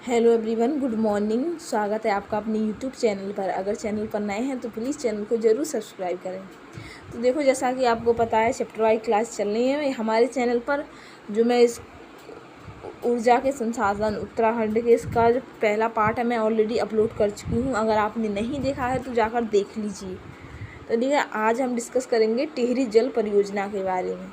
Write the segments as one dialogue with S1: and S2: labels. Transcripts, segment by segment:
S1: Hello everyone, good morning. स्वागत है आपका अपने यूट्यूब चैनल पर। अगर चैनल पर नए हैं तो प्लीज़ चैनल को ज़रूर सब्सक्राइब करें। तो देखो, जैसा कि आपको पता है, चैप्टर वाइज क्लास चल रही है हमारे चैनल पर। जो मैं इस ऊर्जा के संसाधन उत्तराखंड के इसका जो पहला पार्ट है मैं ऑलरेडी अपलोड कर चुकी हूँ। अगर आपने नहीं देखा है तो जाकर देख लीजिए। तो ठीक है, आज हम डिस्कस करेंगे टिहरी जल परियोजना के बारे में।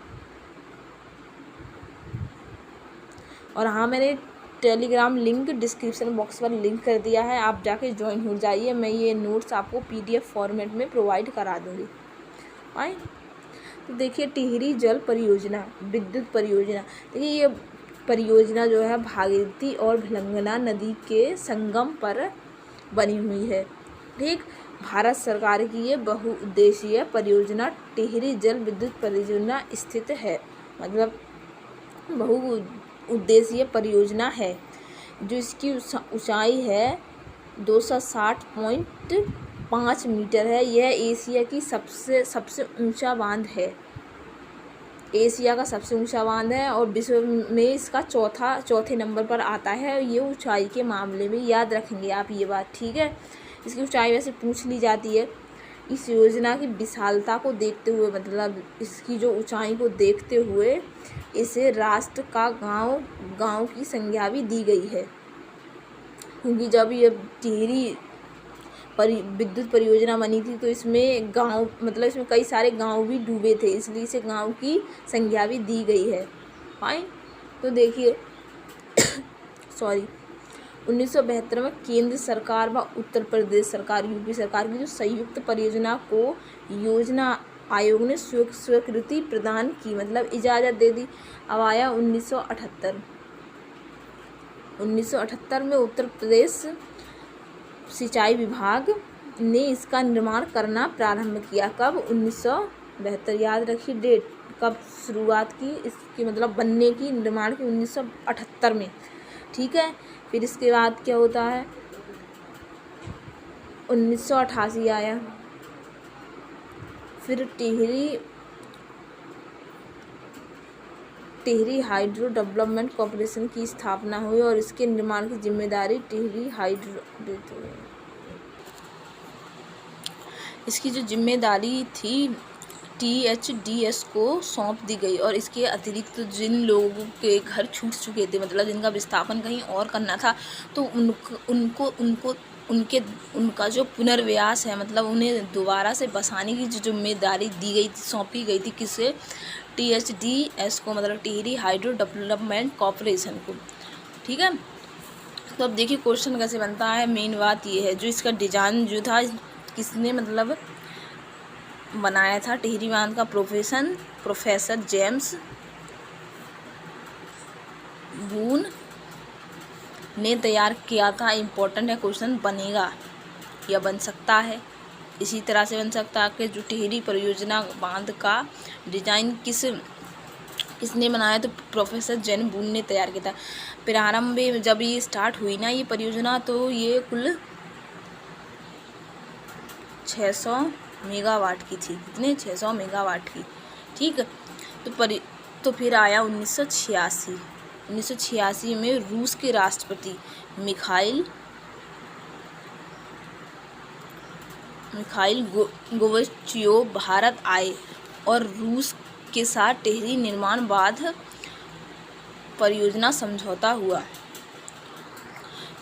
S1: और हाँ, मैंने टेलीग्राम लिंक डिस्क्रिप्शन बॉक्स पर लिंक कर दिया है, आप जाके ज्वाइन हो जाइए। मैं ये नोट्स आपको पीडीएफ फॉर्मेट में प्रोवाइड करा दूँगी। फाइन। तो देखिए, टिहरी जल परियोजना विद्युत परियोजना। देखिए, ये परियोजना जो है भागीरथी और भिलंगना नदी के संगम पर बनी हुई है। ठीक, भारत सरकार की ये बहुउद्देशीय परियोजना टिहरी जल विद्युत परियोजना स्थित है। मतलब बहुउद्देशीय परियोजना है, जो इसकी ऊंचाई है 260.5 मीटर है। यह एशिया की सबसे ऊंचा बांध है। एशिया का सबसे ऊंचा बांध है और विश्व में इसका चौथे नंबर पर आता है। ये ऊंचाई के मामले में याद रखेंगे आप ये बात, ठीक है। इसकी ऊंचाई वैसे पूछ ली जाती है। इस योजना की विशालता को देखते हुए, मतलब इसकी जो ऊंचाई को देखते हुए, इसे राष्ट्र का गांव की संज्ञा भी दी गई है। क्योंकि जब ये टिहरी विद्युत परियोजना बनी थी तो इसमें गांव, मतलब इसमें कई सारे गांव भी डूबे थे, इसलिए इसे गांव की संज्ञा भी दी गई है। फाइन। तो देखिए सॉरी 1972 में केंद्र सरकार व उत्तर प्रदेश सरकार, यूपी सरकार की जो संयुक्त परियोजना को योजना आयोग ने स्वीकृति प्रदान की, मतलब इजाज़त दे दी। अब आया 1978 में उत्तर प्रदेश सिंचाई विभाग ने इसका निर्माण करना प्रारंभ किया। कब? 1972। याद रखिए डेट, कब शुरुआत की इसकी, मतलब बनने की, निर्माण की 1978 में। ठीक है। फिर इसके बाद क्या होता है, 1988 आया। फिर टिहरी हाइड्रो डेवलपमेंट कॉर्पोरेशन की स्थापना हुई और इसके निर्माण की जिम्मेदारी इसकी जो जिम्मेदारी थी THDS को सौंप दी गई। और इसके अतिरिक्त जिन लोगों के घर छूट चुके थे, मतलब जिनका विस्थापन कहीं और करना था, तो उनका जो पुनर्व्यास है, मतलब उन्हें दोबारा से बसाने की जो जिम्मेदारी दी गई थी, सौंपी गई थी, किससे? THDS को, मतलब टिहरी हाइड्रो डेवलपमेंट कॉर्पोरेशन को। ठीक है। तो अब देखिए क्वेश्चन कैसे बनता है। मेन बात ये है, जो इसका डिजाइन जो था, किसने मतलब बनाया था टिहरी बांध का? प्रोफेसर जेम्स बून ने तैयार किया था। इम्पोर्टेंट है, क्वेश्चन बनेगा या बन सकता है। इसी तरह से बन सकता है कि जो टिहरी परियोजना बांध का डिजाइन किसने बनाया? तो प्रोफेसर जेन बून ने तैयार किया था। प्रारंभ में जब ये स्टार्ट हुई ना ये परियोजना, तो ये कुल 600 मेगावाट की थी। कितने? 600 मेगावाट की। ठीक। तो फिर आया 1986 में रूस के राष्ट्रपति मिखाइल गोर्बाचेव भारत आए और रूस के साथ टिहरी निर्माण बांध परियोजना समझौता हुआ।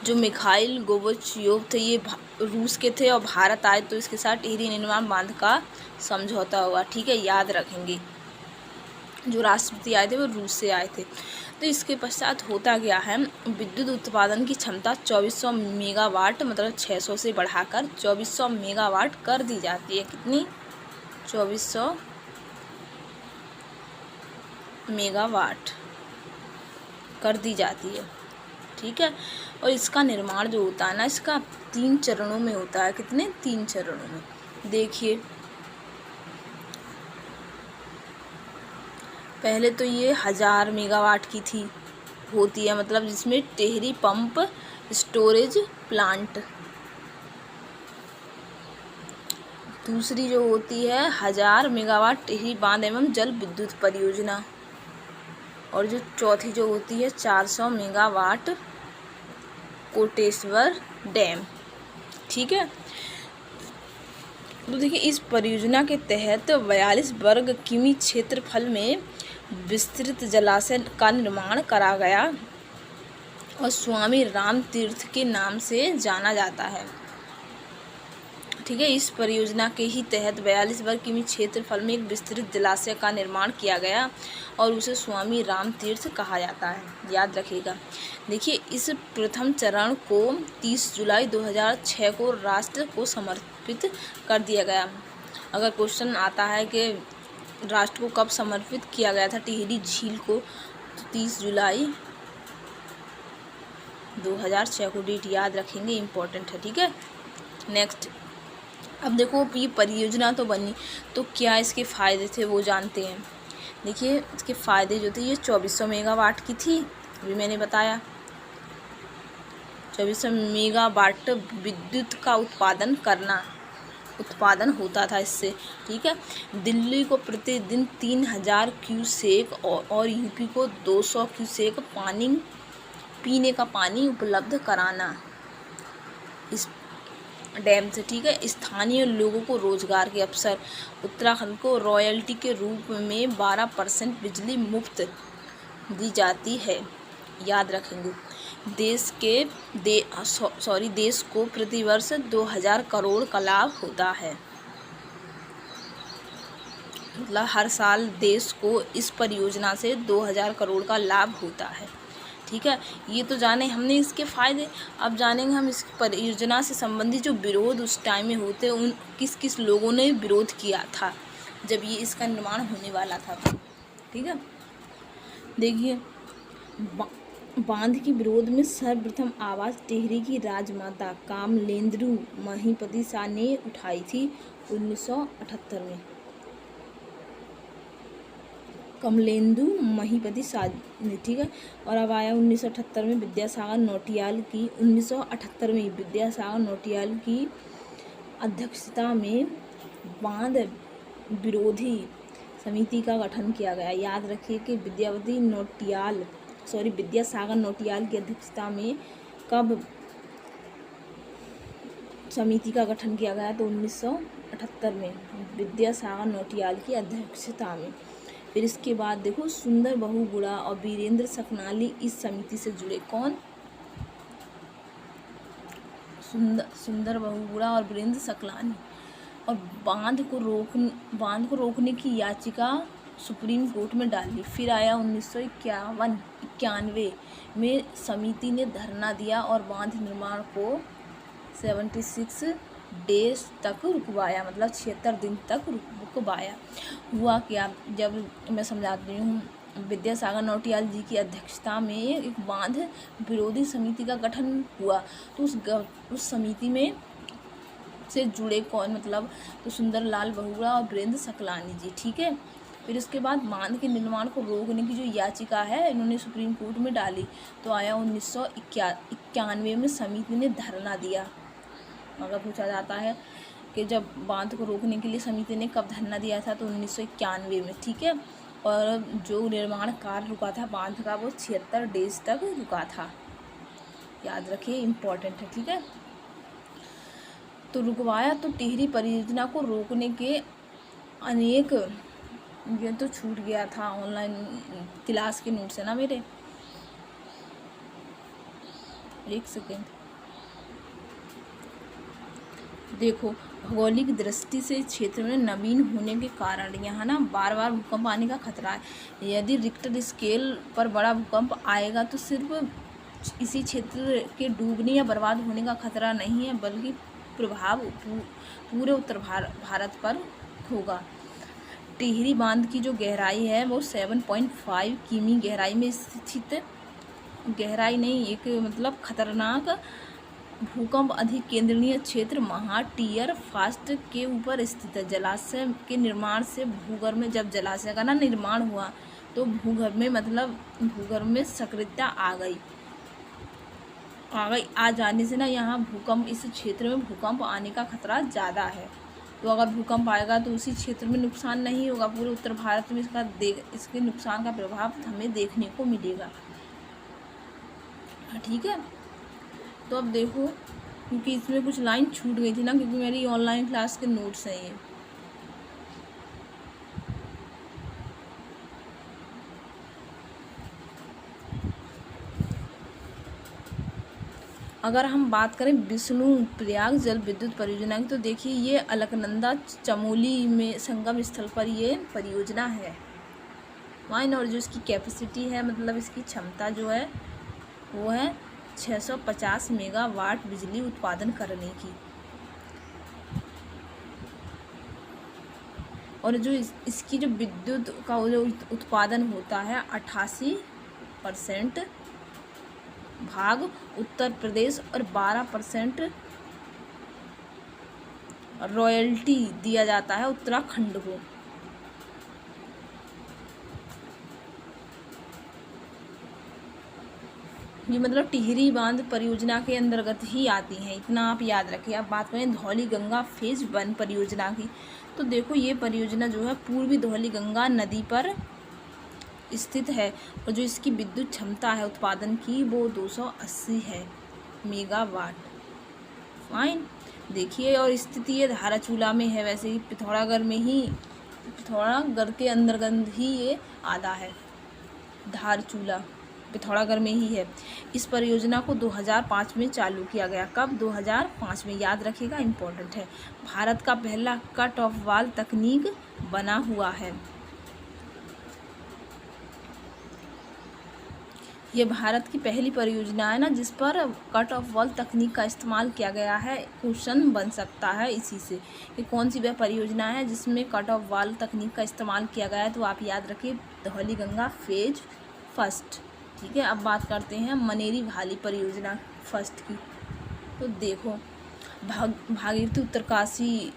S1: जो मिखाइल गोर्बाचेव थे ये रूस के थे और भारत आए, तो इसके साथ टिहरी निर्माण बांध का समझौता हुआ। ठीक है, याद रखेंगे। जो राष्ट्रपति आए थे वो रूस से आए थे। तो इसके पश्चात होता गया है, विद्युत उत्पादन की क्षमता 2400 मेगावाट, मतलब 600 से बढ़ाकर 2400 मेगावाट कर दी जाती है। कितनी? 2400 मेगावाट कर दी जाती है। ठीक है। और इसका निर्माण जो होता है ना, इसका 3 चरणों में होता है। कितने? 3 चरणों में। देखिए, पहले तो ये 1000 मेगावाट की होती है, मतलब जिसमें टिहरी पंप स्टोरेज प्लांट। दूसरी जो होती है 1000 मेगावाट टिहरी बांध एवं जल विद्युत परियोजना। और जो चौथी जो होती है 400 मेगावाट कोटेश्वर डैम। ठीक है, तो देखिए इस परियोजना के तहत 42 वर्ग किमी क्षेत्रफल में विस्तृत जलाशय का निर्माण करा गया और स्वामी राम तीर्थ के नाम से जाना जाता है। ठीक है, इस परियोजना के ही तहत 42 वर्ग किमी क्षेत्रफल में एक विस्तृत जलाशय का निर्माण किया गया और उसे स्वामी राम तीर्थ कहा जाता है, याद रखिएगा। देखिए इस प्रथम चरण को 30 जुलाई 2006 को राष्ट्र को समर्पित कर दिया गया। अगर क्वेश्चन आता है कि राष्ट्र को कब समर्पित किया गया था टिहरी झील को, तो 30 जुलाई 2006 को डेट याद रखेंगे, इम्पोर्टेंट है। ठीक है, नेक्स्ट अब देखो ये परियोजना तो बनी, तो क्या इसके फ़ायदे थे वो जानते हैं। देखिए इसके फ़ायदे जो थे, ये 2400 मेगावाट की थी, अभी मैंने बताया 2400 मेगावाट विद्युत का उत्पादन होता था इससे। ठीक है, दिल्ली को प्रतिदिन 3000 क्यूसेक और यूपी को 200 क्यूसेक पीने का पानी उपलब्ध कराना इस डैम से। ठीक है, स्थानीय लोगों को रोजगार के अवसर, उत्तराखंड को रॉयल्टी के रूप में 12% बिजली मुफ्त दी जाती है, याद रखेंगे। देश को प्रतिवर्ष 2000 करोड़ का लाभ होता है, मतलब हर साल देश को इस परियोजना से 2000 करोड़ का लाभ होता है। ठीक है, ये तो जाने हमने इसके फ़ायदे। अब जानेंगे हम इस परियोजना से संबंधित जो विरोध उस टाइम में होते, उन किस किस लोगों ने विरोध किया था जब ये इसका निर्माण होने वाला था। ठीक है, देखिए बांध के विरोध में सर्वप्रथम आवाज़ टिहरी की राजमाता कमलेंदु महिपति शाह ने उठाई थी 1978 में। कमलेंदु महिपति शाह ने। ठीक है, और अब आया 1978 में विद्यासागर नौटियाल की अध्यक्षता में बांध विरोधी समिति का गठन किया गया। याद रखिए कि विद्यासागर नौटियाल की अध्यक्षता में कब समिति का गठन किया गया, तो 1978 में विद्यासागर नौटियाल की अध्यक्षता में। फिर इसके बाद देखो सुंदर बहुगुणा और वीरेंद्र सकलानी इस समिति से जुड़े। कौन? सुंदर बहुगुणा और वीरेंद्र सकलानी। और बांध को रोकने की याचिका सुप्रीम कोर्ट में डाली। फिर आया 1991 में समिति ने धरना दिया और बांध निर्माण को 76 डेज तक रुकवाया, मतलब 76 दिन तक रुकवाया। हुआ क्या, जब मैं समझाती हूँ, विद्यासागर नौटियाल जी की अध्यक्षता में एक बांध विरोधी समिति का गठन हुआ, तो उस समिति में से जुड़े कौन, मतलब तो सुंदरलाल बहुगुणा और वीरेंद्र सकलानी जी। ठीक है, फिर इसके बाद बांध के निर्माण को रोकने की जो याचिका है इन्होंने सुप्रीम कोर्ट में डाली, तो आया 1991 में समिति ने धरना दिया। अगर पूछा जाता है कि जब बांध को रोकने के लिए समिति ने कब धरना दिया था, तो 1991 में। ठीक है, और जो निर्माण कार्य रुका था बांध का, वो 76 डेज तक रुका था, याद रखिए, इम्पोर्टेंट है। ठीक है, तो रुकवाया। तो टिहरी परियोजना को रोकने के अनेक, ये तो छूट गया था ऑनलाइन क्लास के नोट से ना मेरे, एक सेकेंड। देखो भौगोलिक दृष्टि से क्षेत्र में नवीन होने के कारण यहाँ ना बार बार भूकंप आने का खतरा है। यदि रिक्टर स्केल पर बड़ा भूकंप आएगा तो सिर्फ इसी क्षेत्र के डूबने या बर्बाद होने का खतरा नहीं है, बल्कि प्रभाव पूरे उत्तर भारत पर होगा। टिहरी बांध की जो गहराई है वो 7.5 किमी गहराई में स्थित, गहराई नहीं, एक मतलब खतरनाक भूकंप अधिक केंद्रीय क्षेत्र महाटियर फास्ट के ऊपर स्थित है। जलाशय के निर्माण से भूगर्भ में, जब जलाशय का ना निर्माण हुआ तो भूगर्भ में, मतलब भूगर्भ में सक्रियता आ गई। आ जाने से ना यहाँ भूकंप, इस क्षेत्र में भूकंप आने का खतरा ज़्यादा है। तो अगर भूकंप आएगा तो उसी क्षेत्र में नुकसान नहीं होगा, पूरे उत्तर भारत में इसके नुकसान का प्रभाव हमें देखने को मिलेगा। ठीक है, तो अब देखो, क्योंकि इसमें कुछ लाइन छूट गई थी ना, क्योंकि मेरी ऑनलाइन क्लास के नोट्स हैं ये। अगर हम बात करें विष्णुप्रयाग जल विद्युत परियोजना की, तो देखिए ये अलकनंदा चमोली में संगम स्थल पर ये परियोजना है। वाइन, और जो इसकी कैपेसिटी है, मतलब इसकी क्षमता जो है वो है 650 मेगावाट बिजली उत्पादन करने की। और जो इसकी जो विद्युत का जो उत्पादन होता है 88% भाग उत्तर प्रदेश और 12% रॉयल्टी दिया जाता है उत्तराखंड को। ये मतलब टिहरी बांध परियोजना के अंतर्गत ही आती हैं, इतना आप याद रखिए। अब बात करें धौली गंगा फेज 1 परियोजना की, तो देखो ये परियोजना जो है पूर्वी धौली गंगा नदी पर स्थित है, और जो इसकी विद्युत क्षमता है उत्पादन की वो 280 है मेगावाट। फाइन, देखिए, और स्थिति ये धाराचूला में है, वैसे ही पिथौरागढ़ में ही, पिथौरागढ़ के अंतर्गत ही ये आता है। धारचूला पिथौरागढ़ में ही है। इस परियोजना को 2005 में चालू किया गया। कब? 2005 में, याद रखिएगा, इम्पोर्टेंट है। भारत का पहला कट ऑफ वाल तकनीक बना हुआ है। ये भारत की पहली परियोजना है ना जिस पर कट ऑफ वॉल तकनीक का इस्तेमाल किया गया है। क्वेश्चन बन सकता है इसी से कि कौन सी वह परियोजना है जिसमें कट ऑफ वॉल तकनीक का इस्तेमाल किया गया है, तो आप याद रखिए धौली गंगा फेज 1। ठीक है, अब बात करते हैं मनेरी भाली परियोजना फर्स्ट की। तो देखो भागीरथी उत्तरकाशी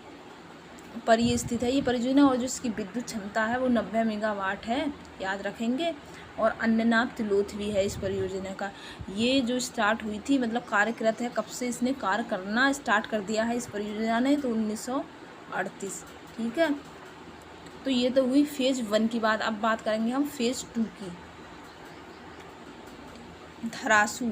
S1: पर ये स्थित है ये परियोजना, और जो इसकी विद्युत क्षमता है वो 90 मेगावाट है, याद रखेंगे। और अन्ननाग तिलोथ भी है इस परियोजना का। ये जो स्टार्ट हुई थी, मतलब कार्यरत है, कब से इसने कार्य करना स्टार्ट कर दिया है इस परियोजना ने, तो 1938। ठीक है, तो ये तो हुई फेज 1 की बात। अब बात करेंगे हम फेज 2 की। धरासू,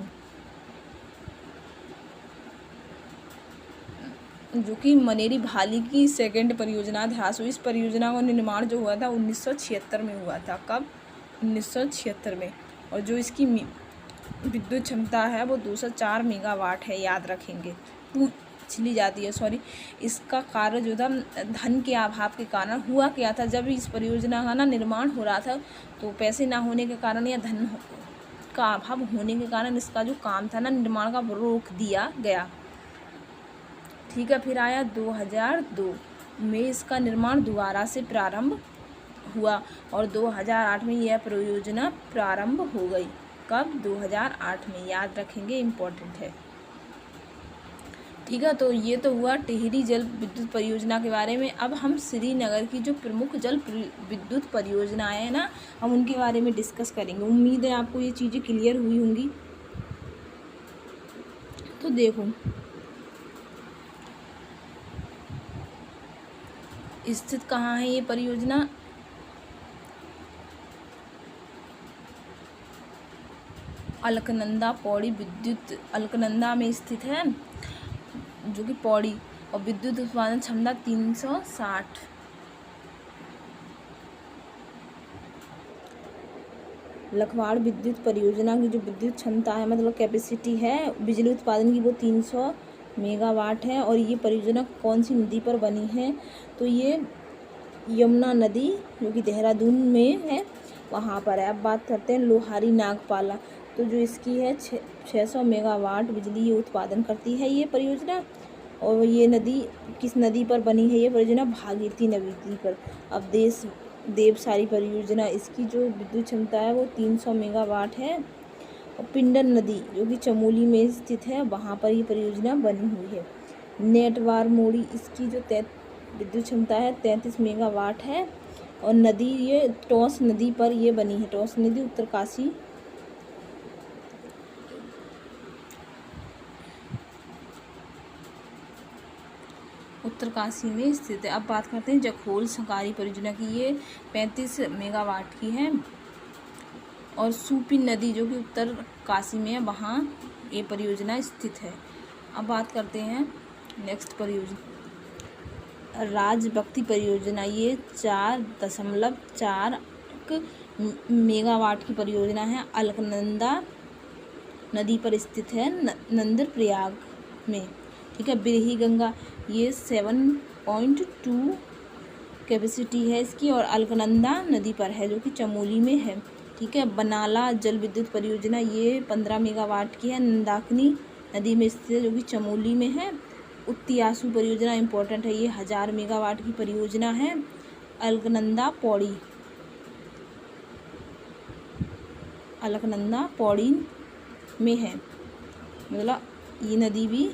S1: जो कि मनेरी भाली की सेकंड परियोजना धरासू। इस परियोजना का निर्माण जो हुआ था 1976 में हुआ था। कब? 1976 में। और जो इसकी विद्युत क्षमता है वो 204 मेगावाट है, याद रखेंगे। चली जाती है, सॉरी। इसका कार्य जो था धन के अभाव के कारण हुआ क्या था, जब इस परियोजना का ना निर्माण हो रहा था तो पैसे ना होने के कारण या धन का अभाव होने के कारण इसका जो काम था ना निर्माण का, वो रोक दिया गया। ठीक है, फिर आया 2002 में इसका निर्माण दोबारा से प्रारंभ हुआ, और 2008 में यह परियोजना प्रारंभ हो गई। कब? 2008 में, याद रखेंगे, इम्पोर्टेंट है। ठीक है, तो ये तो हुआ टिहरी जल विद्युत परियोजना के बारे में। अब हम श्रीनगर की जो प्रमुख जल विद्युत परियोजनाएं हैं ना, हम उनके बारे में डिस्कस करेंगे। उम्मीद है आपको ये चीज़ें क्लियर हुई होंगी। तो देखो, स्थित कहाँ है ये परियोजना? अलकनंदा पौड़ी विद्युत, अलकनंदा में स्थित है, जो कि पौड़ी, और विद्युत उत्पादन क्षमता 360। लखवाड़ विद्युत परियोजना की जो विद्युत क्षमता है, मतलब कैपेसिटी है बिजली उत्पादन की, वो 300 मेगावाट है। और ये परियोजना कौन सी नदी पर बनी है? तो ये यमुना नदी, जो कि देहरादून में है, वहाँ पर है। अब बात करते हैं लोहारी नागपाला। तो जो इसकी है 600 मेगावाट बिजली ये उत्पादन करती है ये परियोजना। और ये नदी किस नदी पर बनी है ये परियोजना? भागीरथी नदी पर। अब देवसारी परियोजना, इसकी जो विद्युत क्षमता है वो 300 मेगावाट है। और पिंडन नदी, जो कि चमोली में स्थित है, वहाँ पर ये परियोजना बनी हुई है। नेटवार मोड़ी, इसकी जो विद्युत क्षमता है 33 मेगावाट है। और नदी ये टोंस नदी पर ये बनी है। टोंस नदी उत्तरकाशी, उत्तरकाशी में स्थित है। अब बात करते हैं जखोल सरकारी परियोजना की। ये 35 मेगावाट की है। और सूपी नदी, जो कि उत्तरकाशी में है, वहाँ ये परियोजना स्थित है। अब बात करते हैं नेक्स्ट परियोजना, राजभक्ति परियोजना। ये 4.4 मेगावाट की परियोजना है। अलकनंदा नदी पर स्थित है, नंदप्रयाग में। ठीक है। बिरही गंगा, ये 7.2 कैपेसिटी है इसकी और अलकनंदा नदी पर है, जो कि चमोली में है। ठीक है। बनाला जल विद्युत परियोजना, ये 15 मेगावाट की है, नंदाकिनी नदी में स्थित है, जो कि चमोली में है। उत्तियासु परियोजना इम्पोर्टेंट है, ये 1000 मेगावाट की परियोजना है, अलकनंदा पौड़ी में है। मतलब ये नदी भी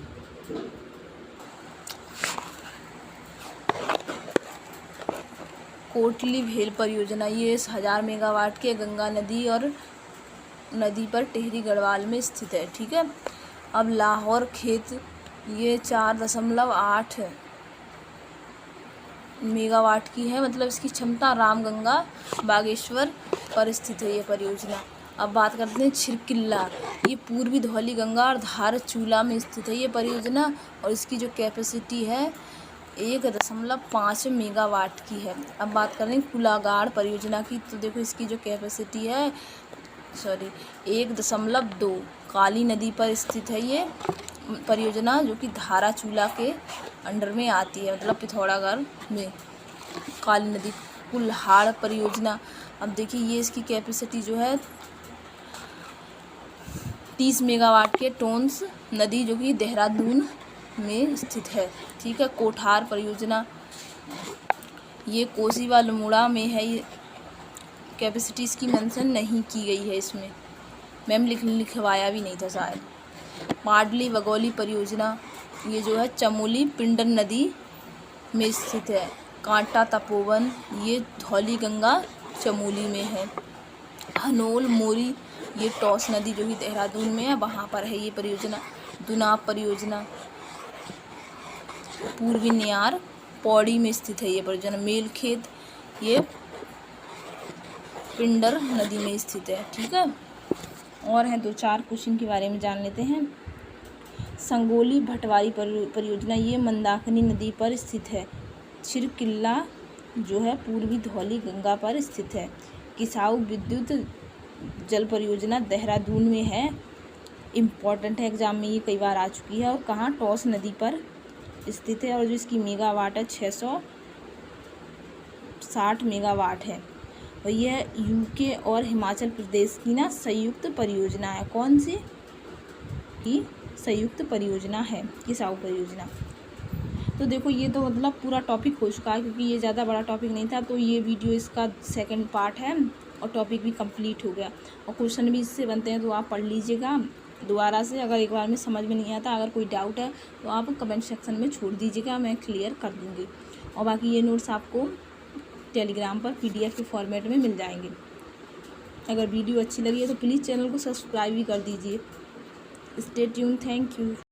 S1: कोटली भेल परियोजना, ये 1000 मेगावाट के गंगा नदी और नदी पर टिहरी गढ़वाल में स्थित है। ठीक है। अब लाहौर खेत, ये 4.8 मेगावाट की है, मतलब इसकी क्षमता रामगंगा बागेश्वर पर स्थित है ये परियोजना। अब बात करते हैं छिरकिल्ला, ये पूर्वी धौली गंगा और धारचूला में स्थित है ये परियोजना और इसकी जो कैपेसिटी है 1.5 मेगावाट की है। अब बात करें कुलागाड़ परियोजना की, तो देखो इसकी जो कैपेसिटी है 1.2 काली नदी पर स्थित है ये परियोजना, जो कि धाराचूला के अंडर में आती है, मतलब पिथौरागढ़ में काली नदी। कुल्हाड़ परियोजना, अब देखिए ये इसकी कैपेसिटी जो है 30 मेगावाट के टोन्स नदी, जो कि देहरादून में स्थित है। ठीक है। कोठार परियोजना, ये कोसी व अल्मोड़ा में है, ये कैपेसिटी इसकी मेंशन नहीं की गई है इसमें, मैम लिखवाया भी नहीं था शायद। पाडली बगौली परियोजना, ये जो है चमोली पिंडर नदी में स्थित है। कांटा तपोवन, ये धौली गंगा चमोली में है। हनोल मोरी, ये टॉस नदी जो कि देहरादून में है, वहाँ पर है ये परियोजना। दुनाब परियोजना पूर्वी नियार पौड़ी में स्थित है ये परियोजना। मेलखेत, ये पिंडर नदी में स्थित है। ठीक है। और हैं 2-4 क्वेश्चन के बारे में जान लेते हैं। संगोली भटवारी परियोजना, ये मंदाकिनी नदी पर स्थित है। छिरकिल्ला जो है पूर्वी धौली गंगा पर स्थित है। किसाऊ विद्युत जल परियोजना देहरादून में है, इम्पॉर्टेंट है, एग्जाम में ये कई बार आ चुकी है। और कहाँ, टॉस नदी पर स्थित है और जो इसकी मेगावाट है 660 मेगावाट है। और यह यूके और हिमाचल प्रदेश की ना संयुक्त परियोजना है। कौन सी की संयुक्त परियोजना है किसाऊ परियोजना। तो देखो ये तो मतलब पूरा टॉपिक हो चुका है, क्योंकि ये ज़्यादा बड़ा टॉपिक नहीं था, तो ये वीडियो इसका सेकंड पार्ट है और टॉपिक भी कंप्लीट हो गया और क्वेश्चन भी इससे बनते हैं, तो आप पढ़ लीजिएगा दोबारा से। अगर एक बार में समझ में नहीं आता, अगर कोई डाउट है तो आप कमेंट सेक्शन में छोड़ दीजिएगा, मैं क्लियर कर दूँगी। और बाकी ये नोट्स आपको टेलीग्राम पर PDF के फॉर्मेट में मिल जाएंगे। अगर वीडियो अच्छी लगी है तो प्लीज़ चैनल को सब्सक्राइब भी कर दीजिए। Stay tune, thank you.